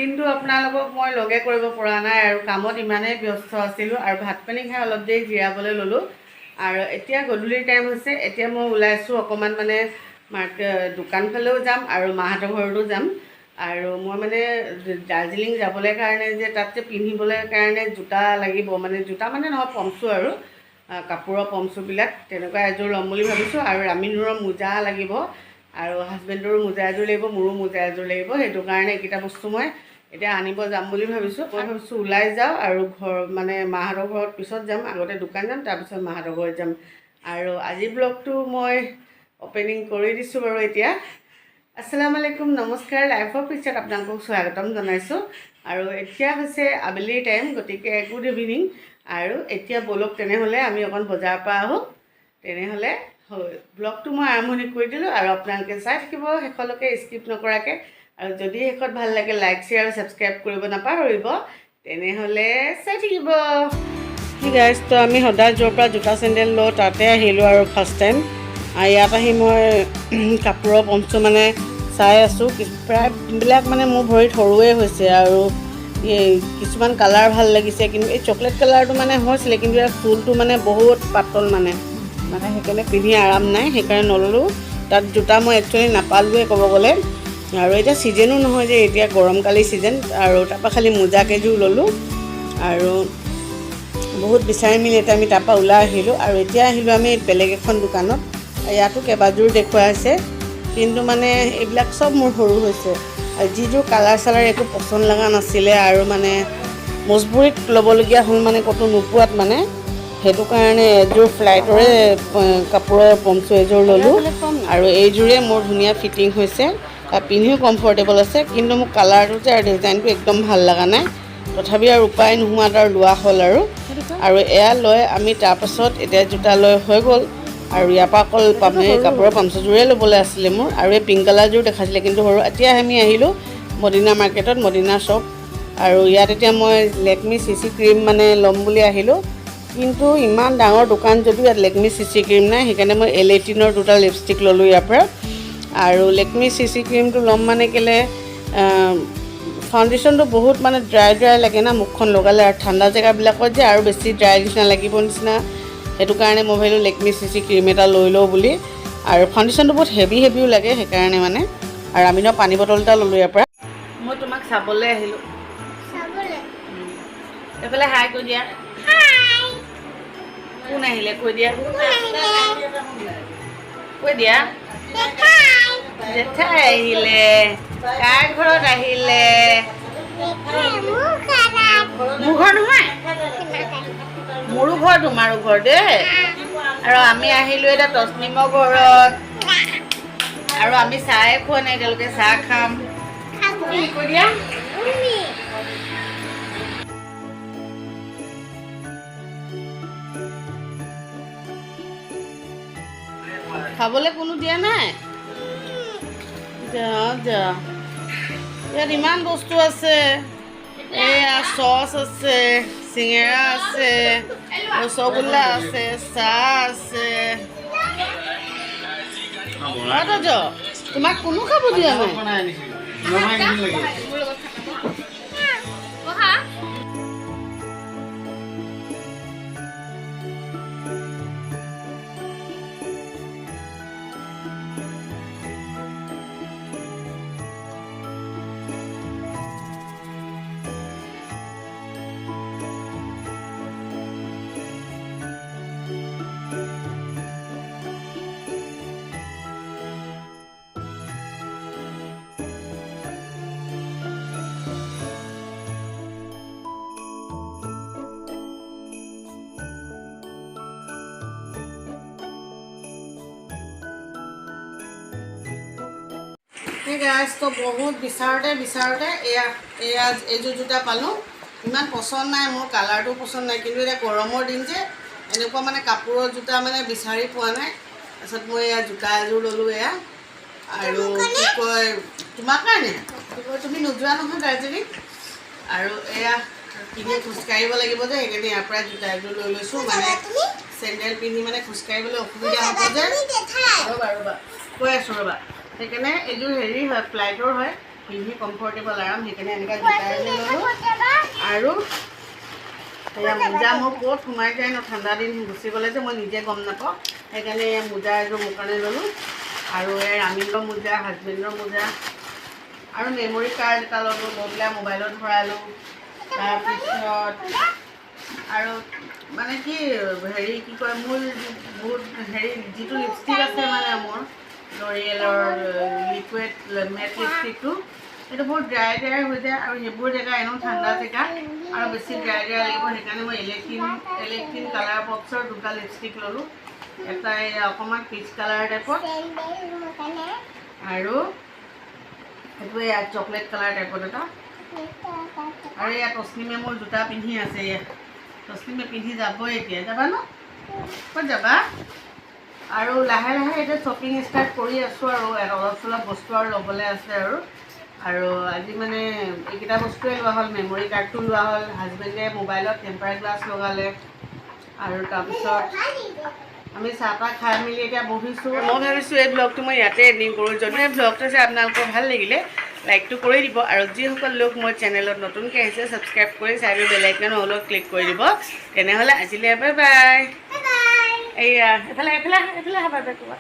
দিনটো আপোনালোকক মই লগে কৰিব পৰা নাই আৰু কামত ইমানেই ব্যস্ত আছিলোঁ আৰু ভাত পানী খাই অলপ দেৰি জিৰাবলৈ ল'লোঁ আৰু এতিয়া গধূলি টাইম হৈছে। এতিয়া মই ওলাইছোঁ অকণমান মানে দোকান ফালেও যাম আৰু মাহঁতৰ ঘৰতো যাম আৰু মই মানে দাৰ্জিলিং যাবলৈ কাৰণে যে তাত যে পিন্ধিবলৈ কাৰণে জোতা লাগিব, মানে জোতা মানে নহয় পমচু আৰু কাপোৰৰ পমচুবিলাক তেনেকুৱা এযোৰ ল'ম বুলি ভাবিছোঁ আৰু ৰামিনুৰৰ মোজা লাগিব আৰু হাজবেণ্ডৰো মোজা এযোৰ লাগিব, মোৰো মোজা এযোৰ লাগিব। সেইটো কাৰণে এইকেইটা বস্তু মই এতিয়া আনিব যাম বুলি ভাবিছোঁ। মই ভাবিছোঁ ওলাই যাওঁ আৰু মানে মাহঁতৰ ঘৰত পিছত যাম, আগতে দোকান যাম তাৰপিছত মাহঁতৰ ঘৰত যাম। আৰু আজিৰ ব্লগটো মই অপেনিং কৰি দিছোঁ বাৰু। এতিয়া আসসালামু আলাইকুম, নমস্কাৰ। লাইফ অফ ৰিচাত আপোনালোকক স্বাগতম জনাইছোঁ। আৰু এতিয়া হৈছে আবেলি টাইম, গতিকে গুড ইভিনিং। আৰু এতিয়া ব'লক তেনেহ'লে আমি অকণ বজাৰৰ পৰা আহোঁ। তেনেহ'লে ব্লগটো মই আৰম্ভণি কৰি দিলোঁ আৰু আপোনালোকে চাই থাকিব শেষলৈকে, স্কিপ নকৰাকৈ। আৰু যদি শেষত ভাল লাগে লাইক শ্বেয়াৰ আৰু ছাবস্ক্ৰাইব কৰিব নাপাহৰিব। তেনেহ'লে চাই থাকিব। ঠিক আছে, তো আমি সদায় য'ৰ পৰা জোতা চেণ্ডেল লওঁ তাতে আহিলোঁ আৰু ফাৰ্ষ্ট টাইম। আৰু ইয়াত আহি মই কাপোৰৰ পমচু মানে চাই আছোঁ। প্ৰায়বিলাক মানে মোৰ ভৰিত সৰুৱে হৈছে আৰু কিছুমান কালাৰ ভাল লাগিছে, কিন্তু এই চকলেট কালাৰটো মানে হৈছিলে, কিন্তু ইয়াৰ ফুলটো মানে বহুত পাতল মানে সেইকাৰণে পিন্ধি আৰাম নাই, সেইকাৰণে নল'লোঁ। তাত জোতা মই একচুৱেলি নাপালোৱে ক'ব গ'লে। আৰু এতিয়া ছিজনো নহয় যে, এতিয়া গৰমকালি ছিজন। আৰু তাৰপৰা খালি মোজা কেইযোৰ ল'লোঁ আৰু বহুত বিচাৰি মেলি এতিয়া আমি তাৰপৰা ওলাই আহিলোঁ। আৰু এতিয়া আহিলোঁ আমি বেলেগ এখন দোকানত। ইয়াতো কেইবাযোৰ দেখুৱাইছে, কিন্তু মানে এইবিলাক চব মোৰ সৰু হৈছে আৰু যিযোৰ কালাৰ চালাৰ একো পচন্দ লগা নাছিলে আৰু মানে মজবুৰিত ল'বলগীয়া হ'ল, মানে ক'তো নোপোৱাত মানে। সেইটো কাৰণে এযোৰ ফ্লাইটৰে কাপোৰৰ পমচু এযোৰ ল'লোঁ আৰু এইযোৰে মোৰ ধুনীয়া ফিটিং হৈছে, পিন্ধিও কমফৰ্টেবল আছে। কিন্তু মোক কালাৰটো যে আৰু ডিজাইনটো একদম ভাল লগা নাই, তথাপি আৰু উপায় নোহোৱাত আৰু লোৱা হ'ল আৰু এয়া লৈ আমি তাৰপাছত এতিয়া জোতা লৈ হৈ গ'ল। আৰু ইয়াৰ পৰা অকল কাপোৰৰ পামচুযোৰে ল'বলৈ আছিলে মোৰ, আৰু এই পিংক কালাৰযোৰ দেখাইছিলে কিন্তু সৰু। এতিয়া আমি আহিলোঁ মদিনা মাৰ্কেটত, মদিনা শ্বপ। আৰু ইয়াত এতিয়া মই লেকমি CC ক্ৰীম মানে ল'ম বুলি আহিলোঁ, কিন্তু ইমান ডাঙৰ দোকান যদিও ইয়াত লেকমি CC ক্ৰীম নাই। সেইকাৰণে মই L18ৰ দুটা লিপষ্টিক ল'লোঁ ইয়াৰ পৰা। আৰু লেকমি CC ক্ৰীমটো ল'ম মানে কেলৈ, ফাউণ্ডেশ্যনটো বহুত মানে ড্ৰাই লাগে না মুখখন লগালে, আৰু ঠাণ্ডা জেগাবিলাকত যে আৰু বেছি ড্ৰাই নিচিনা লাগিব নিচিনা। সেইটো কাৰণে মই ভাবিলোঁ লেকমি CC ক্ৰীম এটা লৈ লওঁ বুলি। আৰু ফাউণ্ডেশ্যনটো বহুত হেভিও লাগে সেইকাৰণে মানে। আৰু আমি পানী বটল এটা ল'লোঁ ইয়াৰ পৰা। মই তোমাক চাবলৈ আহিলোঁ। এইফালে হাই কৈ দিয়া। কোন আহিলে কৈ দিয়া, কৈ দিয়া। জেঠাই আহিলে। কাৰ ঘৰত আহিলে? মোৰ ঘৰ নহয়, মোৰো ঘৰ তোমাৰো ঘৰ দেই। আৰু আমি আহিলোঁ এতিয়া তছনিমৰ ঘৰত, আৰু আমি চাহে খোৱা নাই এতিয়ালৈকে, চাহ খাম। কৈ দিয়া। খাবলৈ কোনো দিয়া নাই? যা ইয়াত ইমান বস্তু আছে। এয়া চচ আছে, চিঙেৰা আছে, ৰসগোল্লা আছে, চাহ আছে। তোমাক কোনো খাব দিয়া নাই? তো বহুত বিচাৰোঁতে এইযোৰ জোতা পালোঁ। ইমান পচন্দ নাই মোৰ, কালাৰটো পচন্দ নাই, কিন্তু এতিয়া গৰমৰ দিন যে এনেকুৱা মানে কাপোৰৰ জোতা মানে বিচাৰি পোৱা নাই। তাৰপিছত মই এয়া জোতা এযোৰ ল'লোঁ এয়া। আৰু কি কয়, তোমাৰ কাৰণে তুমি নোযোৱা নহয় দাৰ্জিলিং। আৰু এয়া পিন্ধি খোজকাঢ়িব লাগিব যে, সেইকাৰণে ইয়াৰ পৰা জোতা এযোৰ লৈ লৈছোঁ। মানে চেণ্ডেল পিন্ধি মানে খোজকাঢ়িবলৈ অসুবিধা হ'ব যে। ৰ'বা কৈ আছোঁ ৰ'বা। সেইকাৰণে এইযোৰ হেৰি হয়, ফ্লাইটৰ হয়। পিন্ধি কমফৰ্টেবল আৰাম, সেইকাৰণে এনেকৈ জোতাই ল'লোঁ। আৰু এয়া মোজা মোৰ ক'ত সোমাই যায় ন, ঠাণ্ডা দিন গুচি গ'লে যে মই নিজে গম নাপাওঁ, সেইকাৰণে এয়া মোজা এযোৰ মোৰ কাৰণে ল'লোঁ। আৰু এই ৰামিলৰ মোজা, হাজবেণ্ডৰ মোজা, আৰু মেমৰি কাৰ্ড এটা ল'লোঁ, লৈ পেলাই মোবাইলত ভৰালোঁ। তাৰপিছত আৰু মানে কি হেৰি কি কয়, মোৰ বহুত হেৰি যিটো লিপষ্টিক আছে মানে মোৰ লৰিয়েলৰ লিকুইড মেট লিপষ্টিকটো, সেইটো বহুত ড্ৰাই হৈ যায়, আৰু সেইবোৰ জেগা এনেও ঠাণ্ডা জেগা আৰু বেছি ড্ৰাই লাগিব, সেইকাৰণে মই ইলেক্ট্ৰিন কালাৰ বক্সৰ দুটা লিপষ্টিক ল'লোঁ। এটা অকণমান পিচ কালাৰ টাইপত, আৰু সেইটো এয়া চকলেট কালাৰ টাইপত এটা। আৰু এয়া তছলিমে মোৰ জোতা পিন্ধি আছে, এয়া তছলিমে পিন্ধি যাবই এতিয়া। যাবা ন? ক'ত যাবা? আৰু লাহে লাহে এতিয়া শ্বপিং ষ্টাৰ্ট কৰি আছোঁ, আৰু অলপ চলপ বস্তু আৰু ল'বলৈ আছে। আৰু আজি মানে এইকেইটা বস্তুৱে লোৱা হ'ল, মেমৰি কাৰ্ডটো লোৱা হ'ল, হাজবেণ্ডে মোবাইলত টেম্পাৰ গ্লাছ লগালে, আৰু তাৰপিছত আমি চাহ তাহ খাই মেলি এতিয়া বহিছোঁ। মই ভাবিছোঁ এই ব্লগটো মই ইয়াতে এণ্ডিং কৰোঁ। যদি এই ব্লগটো যে আপোনালোকৰ ভাল লাগিলে লাইকটো কৰি দিব, আৰু যিসকল লোক মোৰ চেনেলত নতুনকৈ আহিছে ছাবস্ক্ৰাইব কৰি চাইডৰ বেল আইকন অলপ ক্লিক কৰি দিব। তেনেহ'লে আজিলৈ বাই বাই। এইয়া এফালে এফালে এফালে বাই বাই ক'বা।